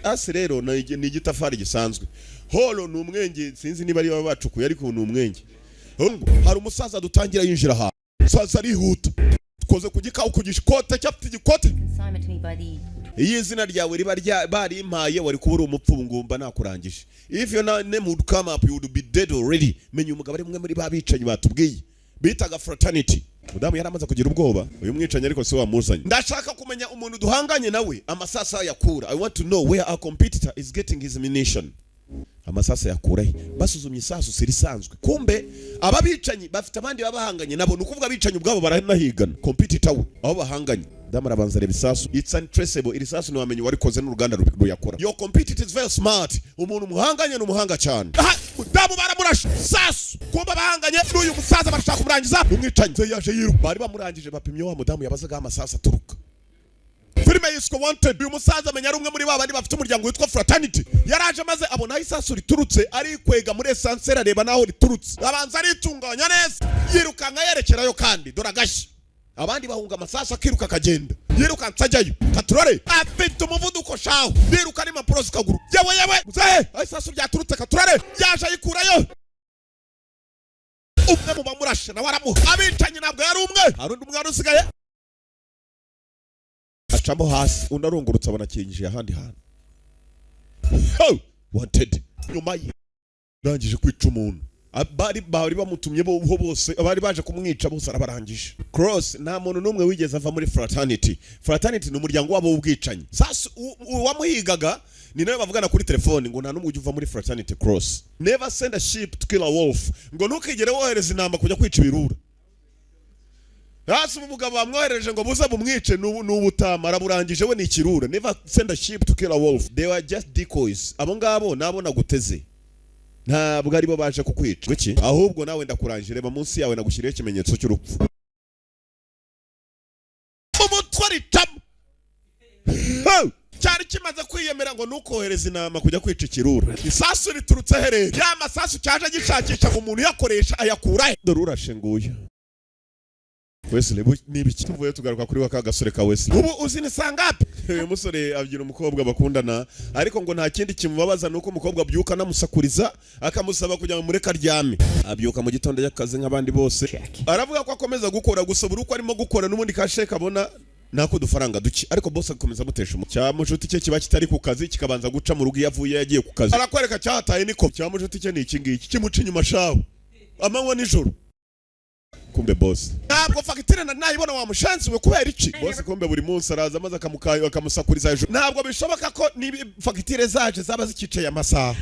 Asi rero ni igitafari gisanzwe. Holo ni umwenge sinzi niba ari babacukuye ariko ni umwenge. Hari umusaza dutangira yinjira ha. Saza arihuta. Koze kugikaho kugishikote cyafite igikote. Iyi zina ryawe riba bari impaye wari kubura umupfu ngumba nakurangije. If your name would come up you would be dead already. Menye umugabo ari mwe muri babicanyi batubwiye. Bitaga fraternity. Mudamu yaramaze kugira ubwoba. Uyu mwicanyi ariko se wamuzanye. Ndashaka kumenya umuntu duhanganye nawe amasasa yakura. I want to know where our competitor is getting his ammunition. Amasasa yakura he. Basuzumye isasu sirisanzwe. Kumbe ababicanyi bafite abandi babahanganye nabo nukuvuga abicanyi ubwabo baranahigana. Competitor we aho bahanganye. Damara banza reba isasu. It's untraceable. Iri sasu niwamenye warikoze n'uruganda ruyakora. Your competitor is very smart. Umuntu muhanganye n'umuhanga cyane. Damu baramurashe sasu. Kumba bahanganye n'uyu musaza bashaka kumurangiza. Umwicanyi ze yaje yiru. Bari bamurangije bapimye wa mudamu yabazaga amasasa turuka. Filime yiswe Wanted. Uyu musaza amenya ari umwe muri babandi bafite umuryango witwa Fraternity. Yaraje maze abona isasu riturutse ari kwega muri essence areba naho riturutse. Abanza aritunganya neza. Yirukanga yerekerayo kandi doragashye. Abandi bahunga amasasa akiruka kagenda. Yiruka nsajyayo. Katurore. Afite umuvuduko shaho. Yiruka ni mapuro zikaguru. Yewe. Muzehe. Isasu ryaturutse katurore. Yaje ayikurayo. Umwe mu bamurashe na waramu. Abicanyi nabwo yari umwe. Harundi umwana usigaye. Acamo hasi. Unarungurutse abona kinjije ahandi hantu. Wanted. Nyuma ye. Rangije kwica umuntu. Bari bamutumye bo bose abari baje kumwica bose arabarangije. Cross nta muntu numwe wigeze ava muri Fraternity. Fraternity ni umuryango wabo w'ubwicanyi. Sasa wamuhigaga ni nawe bavugana kuri telefone ngo nta numwe ujya uva muri Fraternity. Cross never send a sheep to kill a wolf. Ngo ntukigere wohereza inamba kujya kwica ibirura. Hasi umugabo bamwohereje ngo buza bumwice n'ubutama araburangije we ni ikirura. Never send a sheep to kill a wolf. They were just decoys. Abo ngabo nabo naguteze. Ntabwo ari bo baje kukwica. Wiki ahubwo nawe ndakurangije reba munsi yawe nagushyiriye ikimenyetso cy'urupfu. Umutwari tam. Cyari kimaze kwiyemera ngo nukohereza inama kujya kwica ikirura. Isasu riturutse hereye. Ya masasu cyaje gishakisha ngo umuntu yakoresha ayakura. Dore urashenguye. Wesley nibiki tuvuye tugaruka kuri waka gasore ka Wesley. Ubu uzini sangapi? Uyu musore abyira umukobwa bakundana ariko ngo nta kindi kimubabaza nuko umukobwa abyuka namusakuriza akamusaba kujya mu mureka ryame. Abyuka mu gitondo y'akazi nk'abandi bose. Aravuga ko akomeza gukora gusubura uko arimo gukora n'ubundi kasheka abona nako dufaranga duki ariko boss akomeza gutesha cyamushuti cye kiba kitari ku kazi kikabanza guca mu rugo yavuye yagiye ku kazi. Arakwereka cyataye niko cyamushuti cye ni iki ngiki kimuca inyuma shaho. Amanywa nijoro. Kumbe boss ntabwo fagitire nayibona wa mushansi we kubera iki boss kumbe buri munsi araza amaze akamukayo akamusakuriza ejo ntabwo bishoboka ko ni fagitire zaje zaba zikiceye amasaha.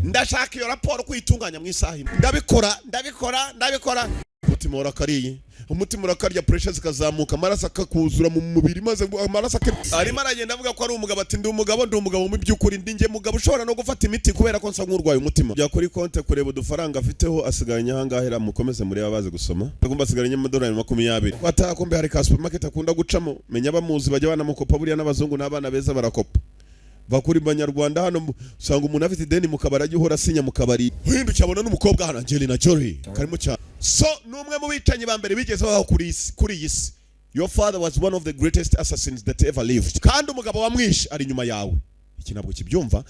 Ndashaka iyo raporo kwitunganya mu isaha imwe. Ndabikora umutima urakariye umutima urakarya pressure zikazamuka amaraso akakuzura mu mubiri maze amaraso arimo aragenda avuga ko ari umugabo ati ndi umugabo mu byukuri ndinge mugabo ushobora no gufata imiti kubera ko nsa nk'urwaye umutima. Bya kuri konte kureba udufaranga afiteho asigaranye ahangahera mukomeze muri abaze gusoma agomba asigaranye amadolari 20 watakombe hari ka supermarket akunda gucamo menya bamuzi bajya banamukopa buriya n'abazungu n'abana beza barakopa. Bakuri banyarwanda hano usanga umuntu afite ideni mu kabari agihora asinya mu kabari uhindukiye abona n'umukobwa hano Angelina Jolie karimo cyane. So numwe mu bicanyi ba mbere bigeze baho kuri iyi si. Your father was one of the greatest assassins that ever lived. Kandi umugabo wamwishe ari nyuma yawe. Iki nabwo kibyumva.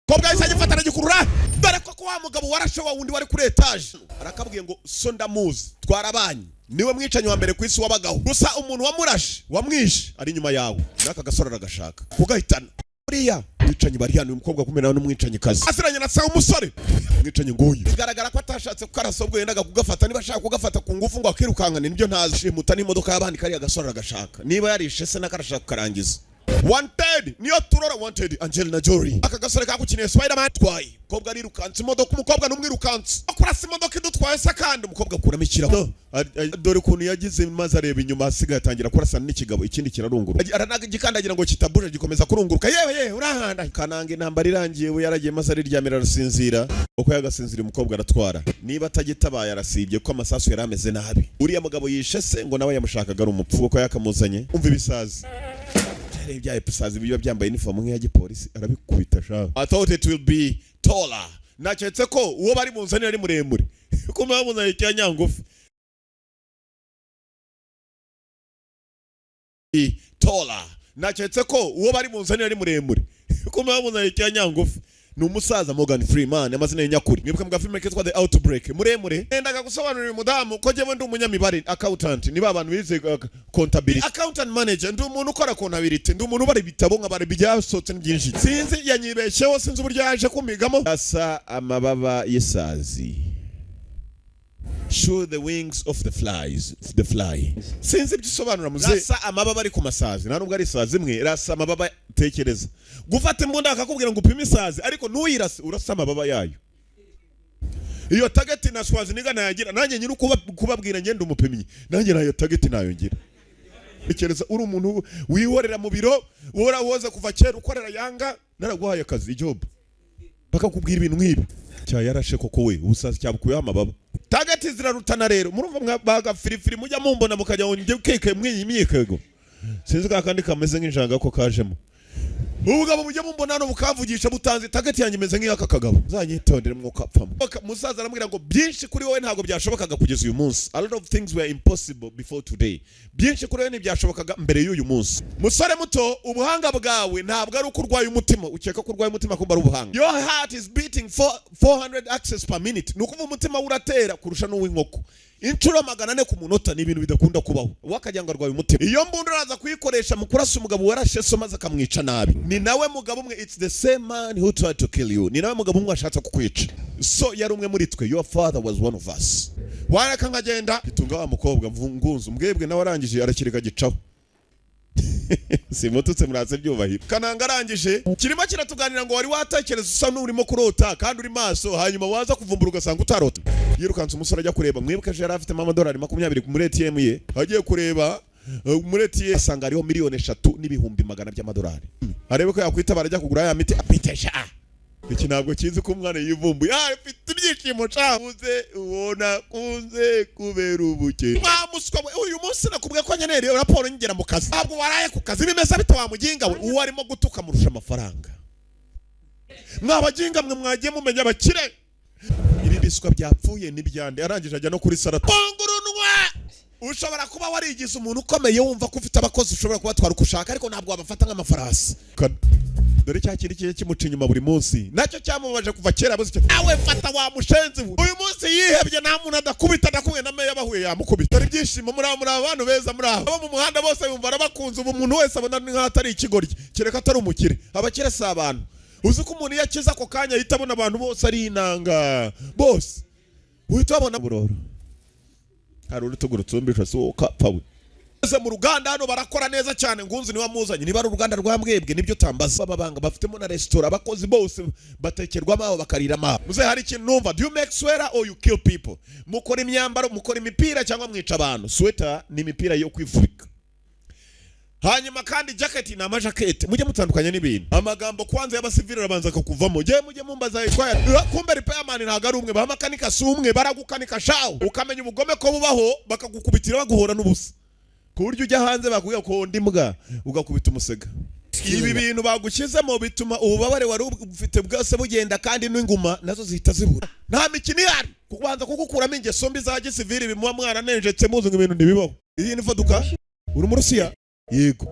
Kobwa isanye fatana gikurura dore ko wa mugabo warashe wa wundi wari kuri etage arakabwiye ngo so ndamuzi twarabanye niwe mwicanyi wa mbere ku isi wabagaho gusa umuntu wamurashe wamwishe ari nyuma yawe naka gasora aragashaka kugahitana buriya mwicanyi bari hano umukobwa kumena n'umwicanyi kazi asiranye na sawa umusore mwicanyi nguyu bigaragara ko atashatse kukarasobwe yendaga kugafata niba ashaka kugafata ku ngufu ngo akirukankane nibyo ntazi shimuta n'imodoka y'abandi kari agasora aragashaka niba yarishe se nakarashaka karangiza. Wanted niyo turora Wanted Angelina Jolie aka gasore kakukiniye Spider-Man twaye kobwa ari rukanze imodoka umukobwa n'umwirukanze akurasa imodoka idutwaye sakandi umukobwa kuramo ikiraho dore kuntu yagize maze areba inyuma asigaye atangira kurasana n'ikigabo ikindi kirarungura aranaga gikandagira ngo kitabuje gikomeza kurunguruka yewe urahanda kanange intambara irangiye we yaragiye maze ariryamira arasinzira uko yagasinzira umukobwa aratwara niba atagitabaye arasibye ko amasasu yarameze nabi uriya mugabo yishe se ngo nawe yamushakaga ari umupfu uko yakamuzanye umva ibisazi ibya episazi biba byambaye uniform nk'iya gipolisi arabikubita sha. I thought it will be taller. Naketse ko uwo bari munzanira ari muremure. Kuma bamuzanye cyanyangufi. Tola. Naketse ko uwo bari munzanira ari muremure. Kuma bamuzanye cya nyangufi. Ni umusaza Morgan Freeman amazina y'nyakuri. Mwibuka mga filime kitwa The Outbreak. Muremure. Nendaga gusobanurira umudamu ko jewe ndi umunyamibare accountant. Niba abantu bize contability. Accountant manager ndi umuntu ukora contability. Ndi umuntu bari bitabo nkabare byasotse byinshi. Sinzi yanyibesheho sinzi uburyo yaje kumigamo. Asa amababa yesazi. Show the wings of the fly. Sinzi bisobanura muze. Rasa amababa ari ku masazi. Nta nubwo ari isazi imwe. Rasa amababa tekereza. Gufata imbunda akakubwira ngo upime isazi ariko nuyirase urasa amababa yayo. Iyo target na swazi niga nayagira nanjye nyiri kubabwira ngende umupimyi. Nanjye nayo target nayo ngira. Tekereza uri umuntu wihorera mu biro wora woza kuva kera ukorera yanga naraguhaye akazi job. Bakakubwira ibintu nk'ibi. Cya yarashe koko we ubusazi cyabukuyeho amababa. Target zirarutana rero murumva baga firifiri mujya mumbona mukajya nje keke mwiyimyikego. Sinzi kandi kameze nk'injanga ko kajemo. Ubugabo mujya mumbona no bukavugisha butanze target yanjye meze nk'iyaka kagabo. Zanyitondere mwuka apfamo. Musaza aramubwira ngo byinshi kuri wowe ntago byashobokaga kugeza uyu munsi. A lot of things were impossible before today. Byinshi kuri wowe ntibyashobokaga mbere y'uyu munsi. Musore muto ubuhanga bwawe ntabwo ari ukurwaye umutima. Ukeka ko urwaye umutima kumba ari ubuhanga. Your heart is beating 400 axis per minute. Nukuva umutima uratera kurusha n'uw'inkoko. Inchuro 400 ku munota ni ibintu bidakunda kubaho. Wakajyanga arwaye umutima. Iyo mbunda uraza kuyikoresha mu kurasa umugabo warashe so maze akamwica nabi. Ni nawe mugabo umwe, it's the same man who tried to kill you. Ni nawe mugabo umwe ashatse kukwica. So yari umwe muri twe. Your father was one of us. Wareka nkagenda gitunga wa mukobwa mvungunzu mbwebwe nawe arangije arakirika gicaho. Simututse muratse byubahira. Kananga arangije kirimo kiratuganira ngo wari watekereza usa n'urimo kurota kandi uri maso hanyuma waza kuvumbura ugasanga utarota. Yirukanse umusore ajya kureba mwibuka je yari afite $20 muri ATM ye. Agiye kureba muri ATM asanga ariho $3,200,000. Arebe ko yakwita barajya kugura ya miti apitesha. Iki ntabwo kizi ko umwana yivumbuye. Afite ibyishimo cabuze ubona kunze kubera ubuke. Mwamuswa uyu munsi nakubwiye ko nyenere raporo ngera mu kazi. Ntabwo waraye ku kazi bimeze bite wa muginga we uwo arimo gutuka murusha amafaranga. Mwabaginga mwe mwagiye mumenya abakire. Ibi biswa byapfuye nibyande arangije ajya no kuri salata. Pongurunwa. Ushobora kuba warigize umuntu ukomeye wumva ko ufite abakozi ushobora kubatwara ukushaka ariko ntabwo wabafata nk'amafarasi. Dore cya kiri kiye kimuca inyuma buri munsi nacyo cyamubaje kuva kera buze awe fata wa mushenzi uyu munsi yihebye nta muntu adakubita ndakuye na meya bahuye yamukubita ari byishimo muri abantu beza muri abo mu muhanda bose bumva arabakunze ubu umuntu wese abona nk'atari ikigoryi kireka atari umukire abakire si abantu uzi ko umuntu yakiza ako kanya yita abona abantu bose ari inanga bose uhita abona buroro hari urutugu rutsumbisha so kapawe mu ruganda hano barakora neza cyane ngunzi niwe amuzanye niba ari uruganda rwa Mwebwe nibyo tambaza babanga bafitemo na restaurant abakozi bose batekerwamo aho bakariramo muze hari ikintu numva do you make sweater or you kill people mukora imyambaro mukora imipira cyangwa mwica abantu sweater ni imipira yo kwifubika hanyuma kandi jacket na amajakete mujye mutandukanya n'ibintu amagambo kwanza y'abasivili rabanza kukuvamo je mujye mumbaza itwaya kumbe repairman ntago ari umwe bamakanika si umwe baragukanika shawo ukamenya ubugome ko bubaho bakagukubitira baguhora n'ubusa ku buryo ujya hanze bakubwira ko ndimbwa ugakubita umusega ibi bintu bagushyizemo bituma ububabare wari ufite bwose bugenda kandi n'inguma nazo zihita zibura nta mikino ihari kubanza kugukuramo ingeso mbi za gisivili bimuha mwana nenjetse muzi ngo ibintu ntibibaho iyi ni voduka uri mu Rusiya yego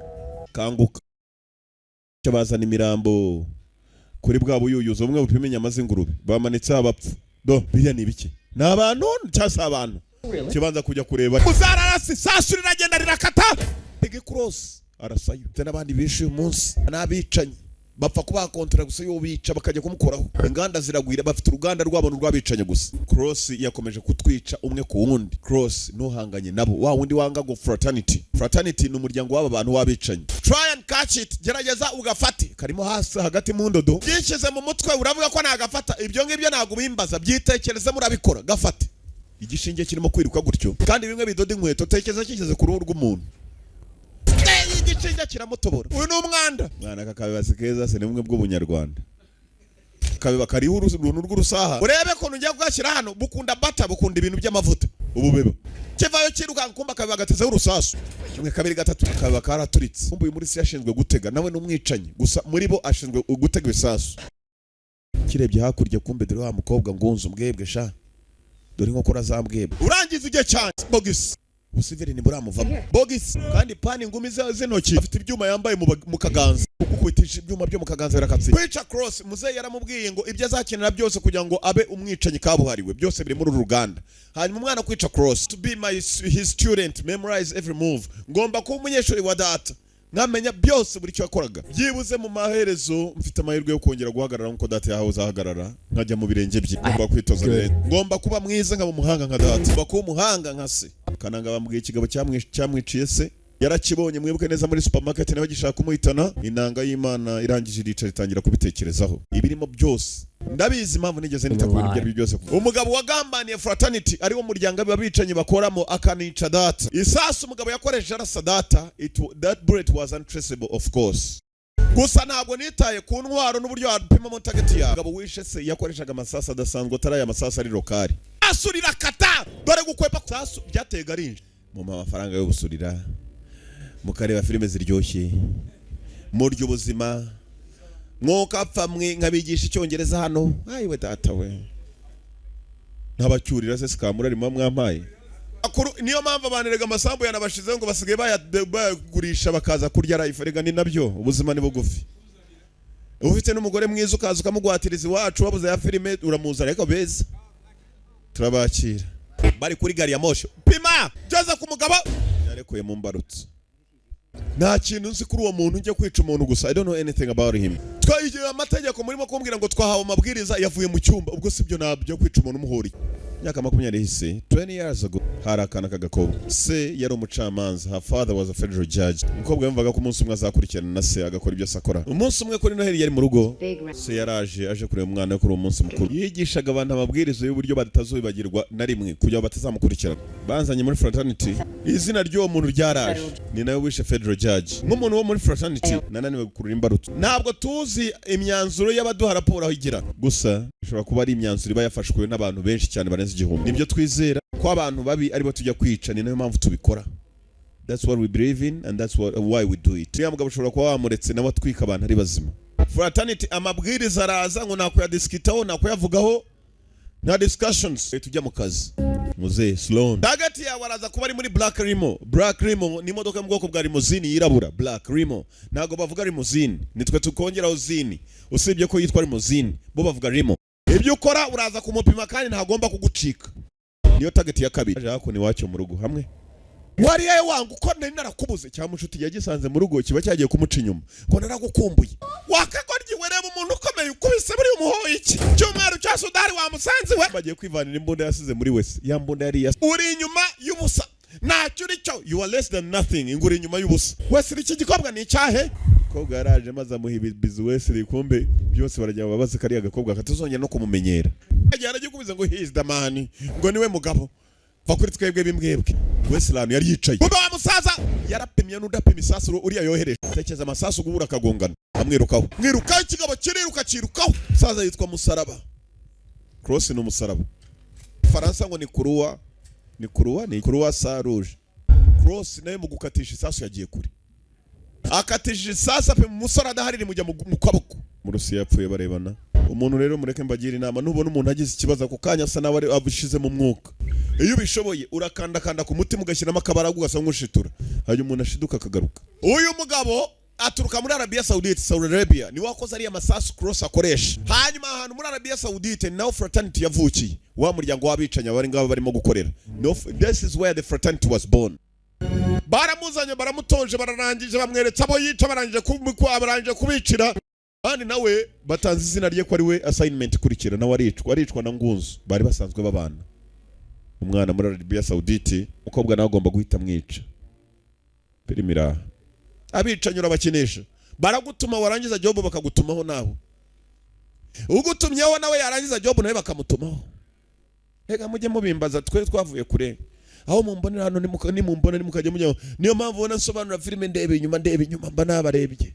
kanguka cyo bazana imirambo kuri bwa buyuyuzo umwe bupima inyama z'ingurube bamanitse abapfu do biriya ni biki ni abantu cyangwa abantu kibanza kujya kureba uzararasi sasu riragenda rirakata Big Cross arasayo n'abandi bishe umunsi n'abicanye bapfa kuba kontra gusa yo bica bakajya kumukuraho inganda ziragwira bafite uruganda rwabo rwabicanye gusa Cross yakomeje kutwica umwe ku wundi Cross nuhanganye nabo wa wundi wanga go fraternity n'umuryango w'aba bantu wabicanye try and catch it gerageza ugafate karimo hasi hagati mu ndodo byishize mu mutwe uravuga ko nagafata ibyo ngibyo nago bimbaza byitekereze murabikora gafate igishinge kirimo kwiruka gutyo kandi bimwe bidoda inkweto tekeza kigeze ku ruhu rw'umuntu igishinge kiramutobora uyu ni umwanda mwana kakabibasi keza se nimwe bw'ubunyarwanda kabiba kariho uruntu rw'urusaha urebe ko nujya kugashyira hano bukunda bata bukunda ibintu by'amavuta ubu beba kivayo kiruka kumba kabiba gatezeho urusasu kimwe kabiri gatatu kabiba karaturitse kumba uyu muri si yashinzwe gutega nawe n'umwicanyi gusa muri bo ashinzwe gutega ibisasu kirebye hakurya kumbe dore wa mukobwa ngunzu Mwebwe sha dore nko kora za Mwebwe urangiza igihe cyane bogisi ubusiveri ni buramuvamo bogisi kandi pani ingumi z'intoki afite ibyuma yambaye mu kaganza kukubitisha ibyuma byo mu kaganza birakatsi. Kwica Cross muzehe yaramubwiye ngo ibyo azakenera byose kugira ngo abe umwicanyi kabuhariwe byose biri muri uru ruganda. Hanyuma umwana kwica Cross to be his student, memorize every move, ngomba kuba umunyeshuri wa data nkamenya byose buri cyo yakoraga. Byibuze mu maherezo mfite amahirwe yo kongera guhagarara nkuko data yahawe uzahagarara nkajya mu birenge bye. Ngomba kwitoza neza, ngomba kuba mwiza nkaba umuhanga nka data, ngomba kuba umuhanga nka se. Kananga bambwiye ikigabo cyamwiciye se yarakibonye, mwibuke neza muri supermarket nawe gishaka kumuhitana. Inanga y'Imana irangije irica ritangira kubitekerezaho ibirimo byose. Ndabizi impamvu nigeze nitakubira ibyo byose. Umugabo wagambaniye fraternity ari wo muryango abicanyi bakoramo akanica data. Isasu umugabo yakoresheje arasa data, that bullet was untraceable of course. Gusa ntabwo nitaye ku ntwaro n'uburyo wapimamo target yawe. Umugabo wishe se yakoreshaga amasasa adasanzwe atari amasasa ari lokali. Asurira kata dore gukwepa sasu byatega rinje mu mafaranga yo gusurira mukareba filime ziryoshye muryo ubuzima mwokapfa mwe nkabigisha icyongereza hano. Ayiwe data we ntabacyurira se sikamura arimo mwampaye niyo mpamvu abanerega amasambu yanabashize ngo basigaye bayagurisha bakaza kurya life. Rega ni nabyo ubuzima ni bugufi. Ufite n'umugore mwiza ukaza ukamugwatiriza iwacu wabuze ya filime uramuza ariko beza turabakira bari kuri gari ya moshi pima jaza ku mugabo yarekuye mu mbarutso. Nta kintu nzi kuri uwo muntu ujye kwica umuntu gusa. I don't know anything about him. Twayigiye amategeko murimo kumbwira ngo twahawe amabwiriza yavuye mu cyumba, ubwo sibyo nabyo kwica umuntu umuhuri. Myaka 20 hise 20 years ago hari akana kagakobwa se yari umucamanza. Her father was a federal judge. Umukobwa yumvaga ko umunsi umwe azakurikirana na se agakora ibyo asakora. Umunsi umwe kuri Noheli yari mu rugo, se yaraje aje kureba umwana kuri umunsi mukuru. Yigishaga abantu amabwiriza y'uburyo batazobibagirwa na rimwe kugira batazamukurikirana. Banzanye muri fraternity, izina ry'uwo muntu ryaraje ni nawe wishe federal judge. Nk'umuntu wo muri fraternity nananiwe gukurura imbarutso. Ntabwo tuzi imyanzuro y'abaduha raporo aho igira, gusa ishobora kuba ari imyanzuro iba yafashwe n'abantu benshi cyane barenze igihumbi. Nibyo twizera ko abantu babi aribo tujya kwica, ni nayo mpamvu tubikora. That's what we believe in and that's why we do it. Niyo mugabo ushobora kuba wamuretse nawe twika abantu ari bazima. Fraternity amabwiriza araza ngo nako yadiskitaho nako yavugaho na discussions tujya mu kazi. Muze Sloan hagati ya waraza kuba ari muri Black Limo. Black Limo ni imodoka mu bwoko bwa limousine yirabura. Black Limo ntago bavuga limousine, nitwe tukongeraho zini, usibye ko yitwa limousine bo bavuga Limo. Ibyo ukora uraza kumupima kandi ntagomba kugucika. Niyo target ya kabiri. Aje hako ni wacyo mu rugo hamwe. Wari yaye wangu ko nari narakubuze cyangwa inshuti yagisanze mu rugo kiba cyagiye kumuca inyuma ko naragukumbuye. Wakagoryi wereba umuntu ukomeye ukubise buri umuhoye iki cyumweru cya Sudari wamusanze we bagiye kwivanira imbunda yasize muri wese. Ya mbunda yari uri inyuma y'ubusa ntacyo uri cyo, you are less than nothing. Inguri inyuma y'ubusa. Wese iki gikobwa ni cyahe kobwa yaraje maze amuhibiza wese rikumbe byose barajya babaze kari agakobwa katuzongera no kumumenyera. Yari agikubiza ngo he is the man, ngo niwe mugabo bakuri twebwe bimbwebwe. Wese lano yari yicaye baba wa musaza yarapimye n'udapima isasu uriya yohereje tekeza amasasu gubura kagongana amwirukaho. Mwirukaho ikigabo kiriruka kirukaho. Musaza yitwa Musaraba. Cross ni umusaraba. Faransa ngo ni Croix sa rouge. Cross nayo mu gukatisha isasu yagiye kuri akatishije isasu pe musora adahari mujya mu kaboko. Mu Rusiya yapfuye barebana. Umuntu rero mureke mbagira inama, nubona umuntu agize ikibazo ako kanya asa nawe abishize mu mwuka. Iyo ubishoboye urakanda ku mutima ugashyiramo akabaragu ugasa nk'ushitura, hanyuma umuntu ashiduka akagaruka. Uyu mugabo aturuka muri Arabia Saudite, Saudi Arabia, ni wakoze ari amasasu Cross akoresha. Hanyuma ahantu muri Arabia Saudite naho fraternity yavukiye, wa muryango w'abicanya bari ngabo barimo gukorera. No, this is where the fraternity was born. Baramuzanye baramutoje bararangije bamweretse abo yica barangije kubicira. Kandi nawe batanze izina rye ko ari we assignment kurikira nawe aricwa na Ngunzu bari basanzwe babana. Umwana muri Arabia Saudite umukobwa nawe agomba guhita mwica. Perimira abicanyura bakinesha baragutuma warangiza job bakagutumaho nawe. Ugutumyeho nawe yarangiza job nawe bakamutumaho. Rega mujye mubimbaza twe twavuye kure. Aho mumbonera hano ni mumbona ni mukajye mujya. Niyo mpamvu ubona nsobanura filime ndebe inyuma mba nabarebye.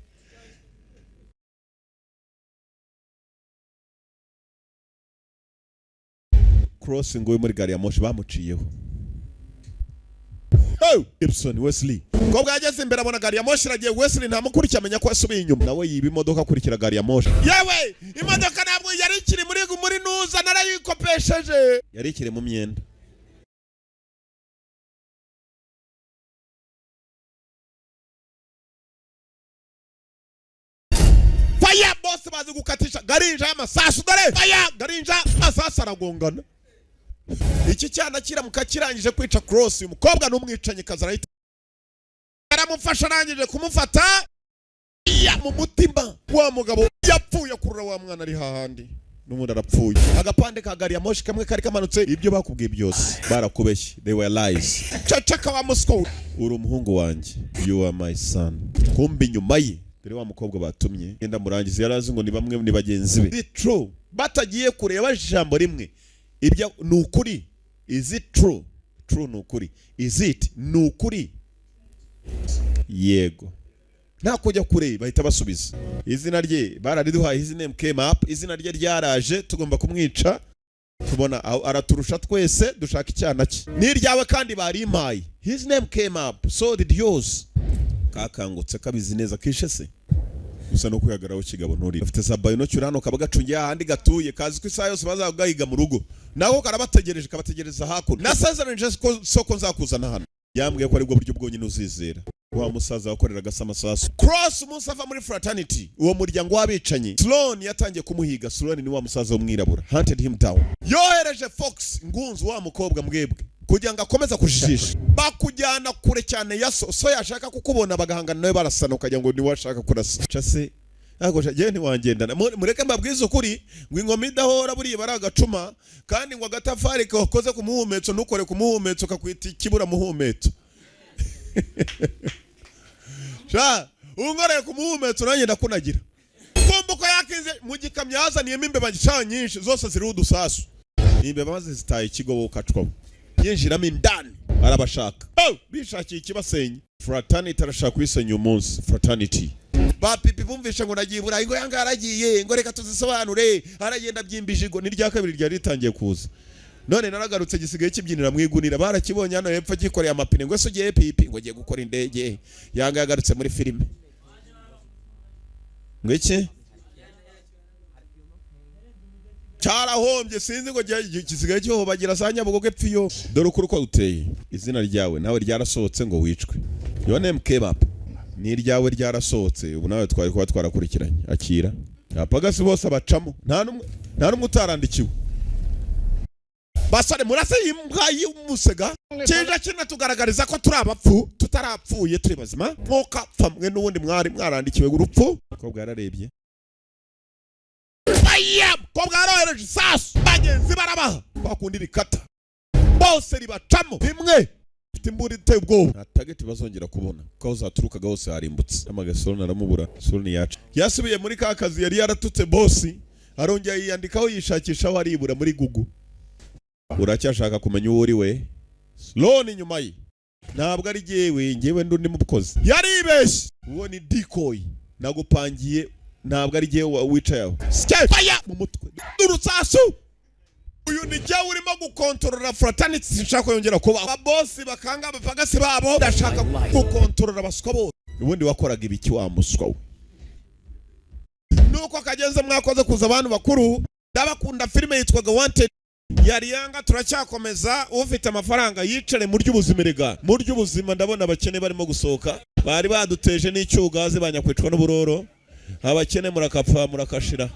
Cross ngo muri gari ya moshi bamuciyeho. Gibson Wesley kobwa yageze imbere abona gari ya moshi iragiye. Wesley ntamukurikira amenya ko asubiye inyuma, nawe yiba imodoka akurikira gari ya moshi. Yewe imodoka ntabwo yari ikiri muri nuza narayikopesheje, yari ikiri mu myenda. bamaze gukatisha garinja y'amasasu dore aya garinja amasasu aragongana. Iki cyana kiramuka kirangije kwica Cross, uyu mukobwa n'umwicanye kazarahita aramufasha, arangije kumufata ya mu mutima wa mugabo yapfuye kurura wa mwana ari hahandi n'umuntu arapfuye. Agapande ka gari ya moshi kamwe kari kamanutse, ibyo bakubwiye byose barakubeshye, they were lies. Cacaka wa Moscow, uri umuhungu wanjye, you are my son. Kumbi nyuma ye dore wa mukobwa batumye genda murangiza, yarazi ngo ni bamwe ni bagenzi be. It's true, batagiye kureba ijambo rimwe, ibyo ni ukuri. Is it true? True ni ukuri. Is it ni ukuri? Yego. Nta kujya kure bahita basubiza. Izina rye barariduhaye, his name came up, izina rye ryaraje, tugomba kumwica. Tubona araturusha twese, dushaka icyana cye. Ni ryawe kandi barimpaye. His name came up, so did yours. Kakangutse kabizi neza kishe se. Gusa no kuyagaraho kigabo nturi. Afite sabayo no cyurano kabagacungiye ahandi gatuye, kazi ko isaha yose bazagahiga mu rugo. Naho karabategereje, kabategereza hakuno. Nasazeranje soko nzakuzana hano. Yambwiye ko ari bwo buryo bwonyine uzizera. Wa musaza wakoreraga amasasu. Cross umunsi ava muri fraternity, uwo muryango w'abicanyi, Sloan yatangiye kumuhiga. Sloan ni wa musaza w'umwirabura, hunted him down. Yohereje Fox ngunzu wa mukobwa mwebwe kugira ngo akomeza kujijisha, bakujyana kure cyane ya so yashaka kukubona bagahangana nawe barasana, ukajya ngo ni washaka kurasa case. Ago je ntiwangendana, mureke mbabwize ukuri ngo ingoma idahora buri baragacuma, kandi ngo agatafari kakoze ku muhumetso nukore ku muhumetso kakwita kibura muhumetso. Sha ungore ku muhumetso nanjye ndakunagira. Kumbuko yakinze mu gikamyo yazaniyemo imbeba nyinshi, zose ziri udusasu. Imbeba maze zitaye ikigo ukacwa, yinjiramo indani arabashaka. Bishakiye ikibasenya. Fraternity arashaka kwisenya umunsi. Fraternity ba pipi bumvisha ngo nagiye Burayi, ngo yanga aragiye, ngo reka tuzisobanure, aragenda byimbijigo. Ni rya kabiri ryari ritangiye kuza, none naragarutse gisigaye kibyinira mwigunira. Barakibonye hano hepfo gikoreye amapine, ngo sugiye pipi ngo giye gukora indege. Yanga yagarutse muri filime ngo iki cyarahombye, sinzi ngo gisigaye cyo bagira sanya bugoge pfiyo. Dore ukuri ko uteye, izina ryawe nawe ryarasohotse ngo wicwe. Your name came up, ni ryawe ryarasohotse, ubu nawe twari kuba twarakurikiranye. Akira apagasi bose abacamo, nta numwe utarandikiwe. Basare murase imbwa y'umusega cyeje kina tugaragariza ko turi abapfu, tutarapfuye turi bazima. Mwoka famwe n'ubundi mwari mwarandikiwe urupfu. Ko bwararebye aya ko bwarohereje sasu, bagenzi barabaha bakundi rikata bose ribacamo imwe. Timburi te ubwo atageti bazongera kubona ko uzaturukaga hose harimbutse. Amagasoro naramubura, suri yacu yasubiye muri ka kazi yari yaratutse bosi, arongera yiyandikaho yishakisha aho aribura muri Google. Uracyashaka kumenya uwo uri we? Sloan nyuma ye ntabwo ari ngewe ndundi mukozi yaribeshye. Uwo ni decoy nagupangiye, ntabwo ari ngewe wicaye aho. Fire mu mutwe durutsasu. Uyu ni jya urimo gukontorora fraternity, sinshaka yongera kuba ababosi bakanga abapagasi babo, ndashaka gukontorora abaswa bose. Ubundi wakoraga ibiki wa muswa we? Nuko kagenze mwakoze kuza abantu bakuru. Ndabakunda filime yitwaga Wanted. Yari yanga turacyakomeza. Ufite amafaranga yicare mu ry'ubuzima rega. Mu ry'ubuzima ndabona abakene barimo gusohoka. Bari baduteje n'icyugazi banyakwicwa n'uburoro. Abakene murakapfa murakashira.